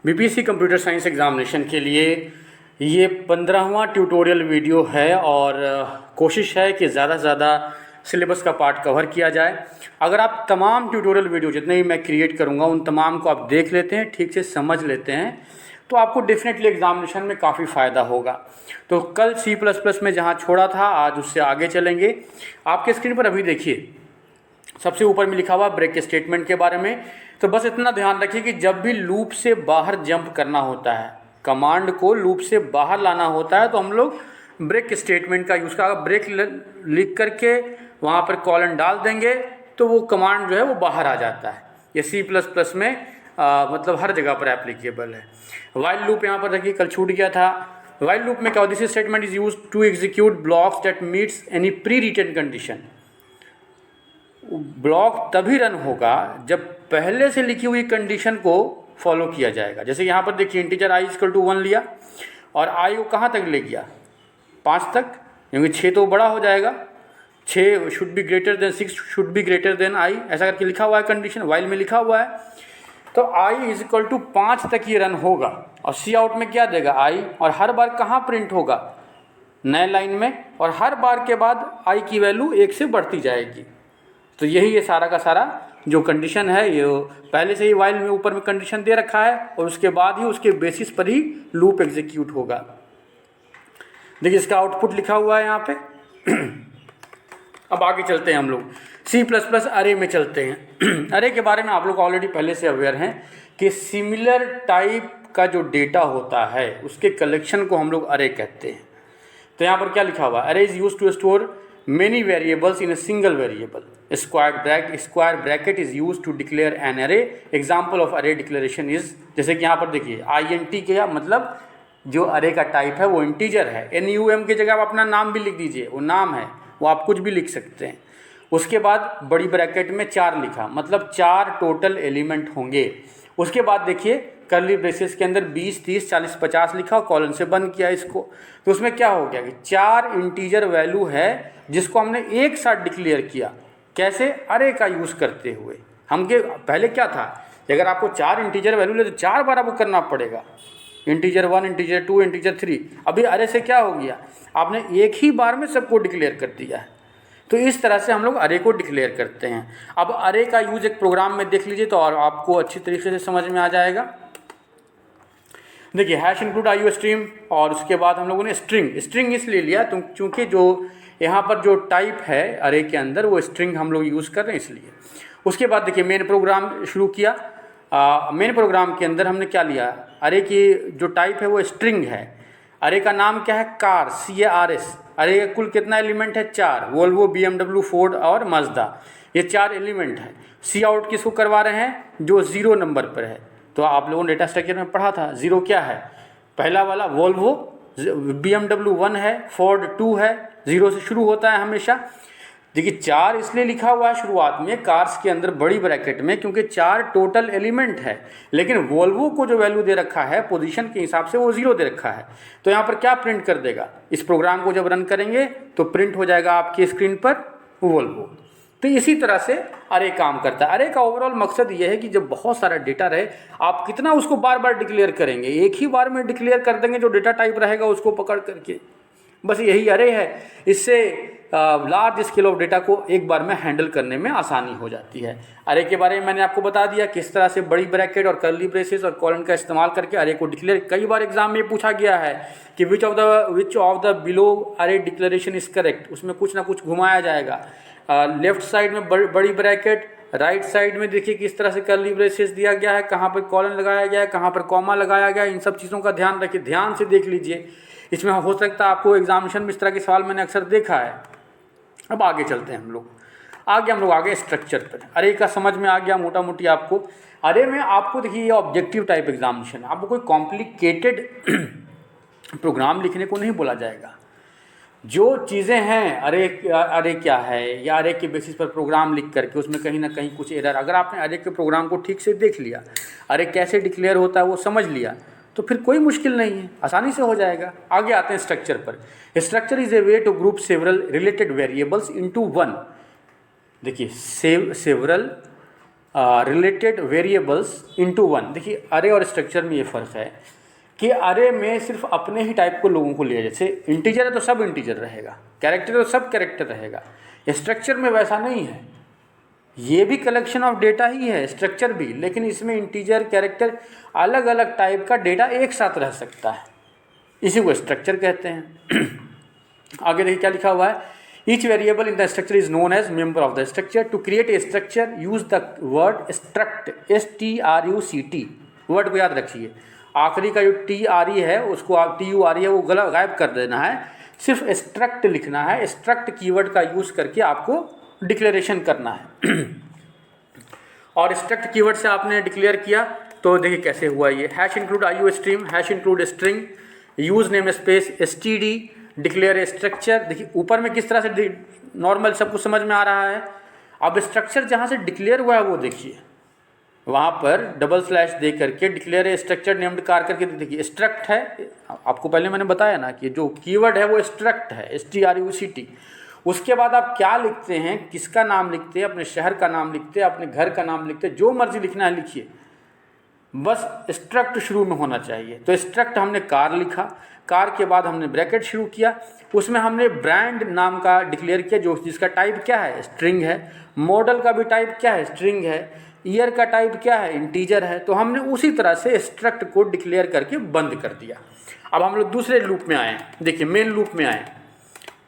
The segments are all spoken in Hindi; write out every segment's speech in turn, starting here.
बीपीएससी कंप्यूटर साइंस एग्ज़ामिनेशन के लिए ये 15वां ट्यूटोरियल वीडियो है और कोशिश है कि ज़्यादा से ज़्यादा सिलेबस का पार्ट कवर किया जाए। अगर आप तमाम ट्यूटोरियल वीडियो जितने भी मैं क्रिएट करूँगा उन तमाम को आप देख लेते हैं, ठीक से समझ लेते हैं, तो आपको डेफिनेटली एग्जामिनेशन में काफ़ी फ़ायदा होगा। तो कल C++ में जहाँ छोड़ा था आज उससे आगे चलेंगे। आपके स्क्रीन पर अभी देखिए सबसे ऊपर में लिखा हुआ ब्रेक स्टेटमेंट के बारे में। तो बस इतना ध्यान रखिए कि जब भी लूप से बाहर जंप करना होता है, कमांड को लूप से बाहर लाना होता है, तो हम लोग ब्रेक स्टेटमेंट का यूज़ करेंगे। ब्रेक लिख करके वहाँ पर कॉलन डाल देंगे तो वो कमांड जो है वो बाहर आ जाता है। ये C++ में मतलब हर जगह पर एप्लीकेबल है। वाइल लूप यहाँ पर देखिए कल छूट गया था। वाइल लूप में क्या होता है, this statement is use to execute blocks that meets any pre written condition. Block तभी रन होगा जब पहले से लिखी हुई कंडीशन को फॉलो किया जाएगा। जैसे यहाँ पर देखिए इंटीजर i = 1 लिया और i को कहाँ तक ले गया, 5 तक, क्योंकि 6 तो बड़ा हो जाएगा। 6 should be greater than 6 should be greater than i, ऐसा करके लिखा हुआ है कंडीशन, वाइल में लिखा हुआ है। तो i = 5 तक ये रन होगा और सी आउट में क्या देगा, i, और हर बार कहाँ प्रिंट होगा, नए लाइन में, और हर बार के बाद i की वैल्यू 1 से बढ़ती जाएगी। तो यही ये सारा का सारा जो कंडीशन है, ये पहले से ही वाइल में ऊपर में कंडीशन दे रखा है और उसके बाद ही उसके बेसिस पर ही लूप एग्जीक्यूट होगा। देखिए इसका आउटपुट लिखा हुआ है यहाँ पे। अब आगे चलते हैं हम लोग C++ अरे में चलते हैं। अरे के बारे में आप लोग ऑलरेडी पहले से अवेयर हैं कि सिमिलर टाइप का जो डेटा होता है उसके कलेक्शन को हम लोग अरे कहते हैं। तो यहाँ पर क्या लिखा हुआ है, array is use to store many variables in a single variable. Square bracket is used to declare an array. Example of array declaration is, जैसे कि यहाँ पर देखिए int के मतलब जो अरे का टाइप है वो इंटीजर है। NUM की जगह आप अपना नाम भी लिख दीजिए, वो नाम है, वो आप कुछ भी लिख सकते हैं। उसके बाद बड़ी ब्रैकेट में 4 लिखा, मतलब 4 टोटल एलिमेंट होंगे। उसके बाद देखिए कर्ली ब्रेसेस के अंदर 20, 30, 40, 50 लिखा और कॉलन से बंद किया इसको। तो उसमें क्या हो गया कि 4 इंटीजर वैल्यू है जिसको हमने एक साथ डिक्लेयर किया। कैसे, अरे का यूज़ करते हुए। हमके पहले क्या था, अगर आपको 4 इंटीजर वैल्यू ले तो 4 बार आपको करना पड़ेगा, इंटीजर 1, इंटीजर 2, इंटीजर 3। अभी अरे से क्या हो गया, आपने एक ही बार में सबको डिक्लेयर कर दिया है। तो इस तरह से हम लोग अरे को डिक्लेयर करते हैं। अब अरे का यूज एक प्रोग्राम में देख लीजिए तो और आपको अच्छी तरीके से समझ में आ जाएगा। देखिए हैश इंक्लूड IO स्ट्रीम, और उसके बाद हम लोगों ने स्ट्रिंग इसलिए लिया क्योंकि जो यहाँ पर जो टाइप है अरे के अंदर वो स्ट्रिंग हम लोग यूज़ कर रहे हैं इसलिए। उसके बाद देखिए मेन प्रोग्राम शुरू किया। मेन प्रोग्राम के अंदर हमने क्या लिया, अरे की जो टाइप है वो स्ट्रिंग है। अरे का नाम क्या है, कार, CARS। अरे का कुल कितना एलिमेंट है, 4, वोल्वो, BMW, फोर्ड और मजदा, ये 4 एलिमेंट है। सी आउट किसको करवा रहे हैं, जो 0 नंबर पर है। तो आप लोगों ने डेटा स्ट्रक्चर में पढ़ा था, 0 क्या है, पहला वाला वोल्वो, BMW 1 है, फोर्ड 2 है, 0 से शुरू होता है हमेशा। देखिए 4 इसलिए लिखा हुआ है शुरुआत में कार्स के अंदर बड़ी ब्रैकेट में क्योंकि 4 टोटल एलिमेंट है, लेकिन वोल्वो को जो वैल्यू दे रखा है पोजीशन के हिसाब से वो 0 दे रखा है। तो यहाँ पर क्या प्रिंट कर देगा, इस प्रोग्राम को जब रन करेंगे तो प्रिंट हो जाएगा आपकी स्क्रीन पर वोल्वो। तो इसी तरह से अरे काम करता है। अरे का ओवरऑल मकसद ये है कि जब बहुत सारा डेटा रहे, आप कितना उसको बार बार डिक्लेयर करेंगे, एक ही बार में डिक्लेयर कर देंगे जो डेटा टाइप रहेगा उसको पकड़ करके, बस यही अरे है। इससे लार्ज स्केल ऑफ डेटा को एक बार में हैंडल करने में आसानी हो जाती है। अरे के बारे में मैंने आपको बता दिया किस तरह से बड़ी ब्रैकेट और कर्ली ब्रेसेस और कॉलन का इस्तेमाल करके अरे को डिक्लेयर। कई बार एग्जाम में पूछा गया है कि विच ऑफ द बिलो अरे डिक्लेरेशन इज करेक्ट, उसमें कुछ ना कुछ घुमाया जाएगा। लेफ्ट साइड में बड़ी ब्रैकेट, राइट साइड में देखिए किस तरह से कर्ली ब्रेसेस दिया गया है, कहाँ पर कॉलन लगाया गया है, कहाँ पर कॉमा लगाया गया है। इन सब चीज़ों का ध्यान रखिए, ध्यान से देख लीजिए। इसमें हो सकता है आपको एग्जामिनेशन में इस तरह के सवाल मैंने अक्सर देखा है। अब आगे चलते हैं हम लोग आगे स्ट्रक्चर पर। अरे का समझ में आ गया मोटा मोटी आपको। अरे में आपको देखिए ये ऑब्जेक्टिव टाइप एग्जामिनेशन, आपको कोई कॉम्प्लिकेटेड प्रोग्राम लिखने को नहीं बोला जाएगा। जो चीज़ें हैं अरे क्या है या अरे के बेसिस पर प्रोग्राम लिख करके उसमें कहीं ना कहीं कुछ एरर, अगर आपने अरे के प्रोग्राम को ठीक से देख लिया, अरे कैसे डिक्लेयर होता है वो समझ लिया, तो फिर कोई मुश्किल नहीं है, आसानी से हो जाएगा। आगे आते हैं स्ट्रक्चर पर। Structure is a way to group several related variables into one. देखिए several related variables into one. देखिए अरे और स्ट्रक्चर में ये फ़र्क है कि अरे में सिर्फ अपने ही टाइप को लोगों को लिया, जैसे इंटीजर है तो सब इंटीजर रहेगा, कैरेक्टर है तो सब कैरेक्टर रहेगा। स्ट्रक्चर में वैसा नहीं है, ये भी कलेक्शन ऑफ डेटा ही है स्ट्रक्चर भी, लेकिन इसमें इंटीजर कैरेक्टर अलग अलग टाइप का डेटा एक साथ रह सकता है, इसी को स्ट्रक्चर कहते हैं। आगे देखिए क्या लिखा हुआ है, each variable in the structure is known as member of the structure. To create a structure use the word struct, STRUCT, word को याद रखिए, आखिरी का जो TRE है उसको आप TURE है वो गलत गायब कर देना है, सिर्फ स्ट्रक्ट लिखना है। स्ट्रक्ट कीवर्ड का यूज करके आपको डिक्लेरेशन करना है। और स्ट्रक्ट कीवर्ड से आपने डिक्लेयर किया तो देखिए कैसे हुआ ये, hash include IO stream, hash include string, use namespace STD, declare a structure. देखिए ऊपर में किस तरह से नॉर्मल सब कुछ समझ में आ रहा है। अब स्ट्रक्चर जहाँ से डिक्लेयर हुआ है वो देखिए, वहाँ पर डबल स्लैश दे करके declare a structure named car करके देखिए स्ट्रक्ट है। आपको पहले मैंने बताया ना कि जो कीवर्ड है वो स्ट्रक्ट है, STRUCT। उसके बाद आप क्या लिखते हैं, किसका नाम लिखते हैं, अपने शहर का नाम लिखते हैं, अपने घर का नाम लिखते हैं, जो मर्जी लिखना है लिखिए, बस स्ट्रक्ट शुरू में होना चाहिए। तो स्ट्रक्ट हमने कार लिखा, कार के बाद हमने ब्रैकेट शुरू किया, उसमें हमने ब्रांड नाम का डिक्लेयर किया जो जिसका टाइप क्या है, स्ट्रिंग है। मॉडल का भी टाइप क्या है, स्ट्रिंग है। ईयर का टाइप क्या है, इंटीजर है। तो हमने उसी तरह से स्ट्रक्ट को डिक्लेयर करके बंद कर दिया। अब हम लोग दूसरे लूप में आए, देखिए मेन लूप में आए।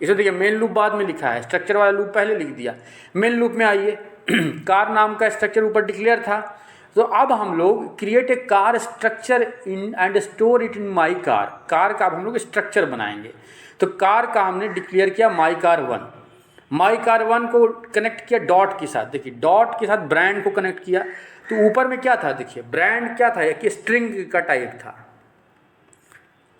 इसे देखिए मेन लूप बाद में लिखा है, स्ट्रक्चर वाला लूप पहले लिख दिया। मेन लूप में आइए, कार नाम का स्ट्रक्चर ऊपर डिक्लेयर था, तो अब हम लोग create a car structure in and store it in my car. Car का अब हम लोग स्ट्रक्चर बनाएंगे। तो कार का हमने डिक्लेयर किया my car one. My car one को कनेक्ट किया डॉट के साथ, देखिए डॉट के साथ ब्रांड को कनेक्ट किया। तो ऊपर में क्या था, देखिए ब्रांड क्या था, एक स्ट्रिंग का टाइप था।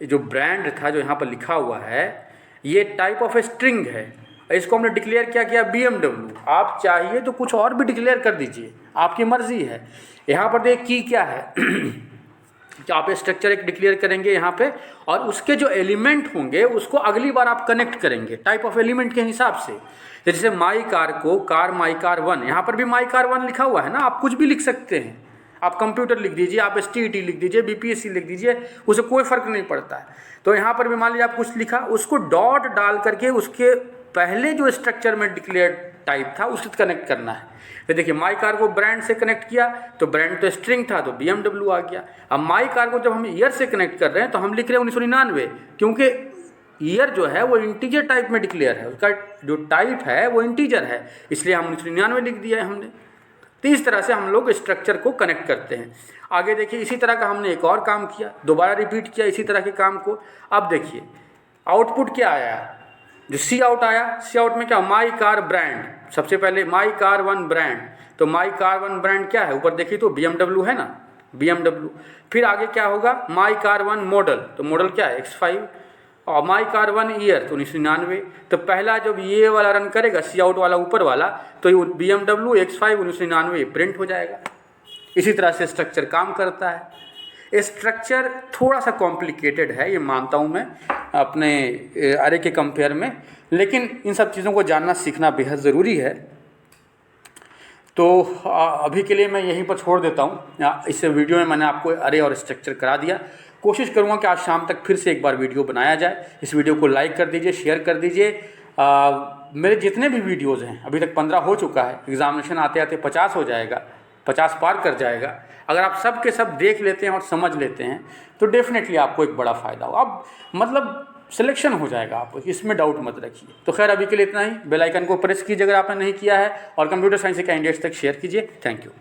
जो ब्रांड था जो यहाँ पर लिखा हुआ है ये टाइप ऑफ स्ट्रिंग है। इसको हमने डिक्लेयर क्या किया, BMW। आप चाहिए तो कुछ और भी डिक्लेयर कर दीजिए, आपकी मर्जी है। यहाँ पर देखिए की क्या है कि आप स्ट्रक्चर एक डिक्लेयर करेंगे यहाँ पे, और उसके जो एलिमेंट होंगे उसको अगली बार आप कनेक्ट करेंगे टाइप ऑफ एलिमेंट के हिसाब से। जैसे माई कार को कार माई कार वन, यहाँ पर भी माई कार वन लिखा हुआ है ना, आप कुछ भी लिख सकते हैं। आप कंप्यूटर लिख दीजिए, आप STET लिख दीजिए, BPSC लिख दीजिए, उसे कोई फ़र्क नहीं पड़ता है। तो यहाँ पर भी मान लीजिए आप कुछ लिखा, उसको डॉट डाल करके उसके पहले जो स्ट्रक्चर में डिक्लेयर टाइप था उससे कनेक्ट करना है। तो देखिए माई कार को ब्रांड से कनेक्ट किया तो ब्रांड तो स्ट्रिंग था तो BMW आ गया। अब माई कार को जब हम ईयर से कनेक्ट कर रहे हैं तो हम लिख रहे हैं 1999, क्योंकि ईयर जो है वो इंटीजर टाइप में डिक्लेयर है, उसका जो टाइप है वो इंटीजर है, इसलिए हम 1999 लिख दिया है हमने। तो इस तरह से हम लोग स्ट्रक्चर को कनेक्ट करते हैं। आगे देखिए इसी तरह का हमने एक और काम किया, दोबारा रिपीट किया इसी तरह के काम को। अब देखिए आउटपुट क्या आया, जो सी आउट आया, सी आउट में क्या, माई कार ब्रांड। सबसे पहले माई कार वन ब्रांड, तो माई कार वन ब्रांड क्या है, ऊपर देखिए तो BMW है ना, BMW। फिर आगे क्या होगा, माई कार वन मॉडल, तो मॉडल क्या है X5, और माई कार वन ईयर तो 1999। तो पहला जब ये वाला रन करेगा सी आउट वाला ऊपर वाला, तो ये BMW X5 1999 प्रिंट हो जाएगा। इसी तरह से स्ट्रक्चर काम करता है। स्ट्रक्चर थोड़ा सा कॉम्प्लिकेटेड है, ये मानता हूँ मैं अपने अरे के कंपेयर में, लेकिन इन सब चीज़ों को जानना सीखना बेहद ज़रूरी है। तो अभी के लिए मैं यहीं पर छोड़ देता हूँ। इस वीडियो में मैंने आपको अरे और स्ट्रक्चर करा दिया। कोशिश करूँगा कि आज शाम तक फिर से एक बार वीडियो बनाया जाए। इस वीडियो को लाइक कर दीजिए, शेयर कर दीजिए। मेरे जितने भी वीडियोज़ हैं, अभी तक 15 हो चुका है, एग्जामिनेशन आते आते 50 हो जाएगा, 50 पार कर जाएगा। अगर आप सब के सब देख लेते हैं और समझ लेते हैं तो डेफिनेटली आपको एक बड़ा फ़ायदा होगा। अब मतलब सिलेक्शन हो जाएगा आपको, इसमें डाउट मत रखिए। तो खैर अभी के लिए इतना ही। बेल आइकन को प्रेस कीजिए अगर आपने नहीं किया है, और कंप्यूटर साइंस के कैंडिडेट्स तक शेयर कीजिए। Thank you.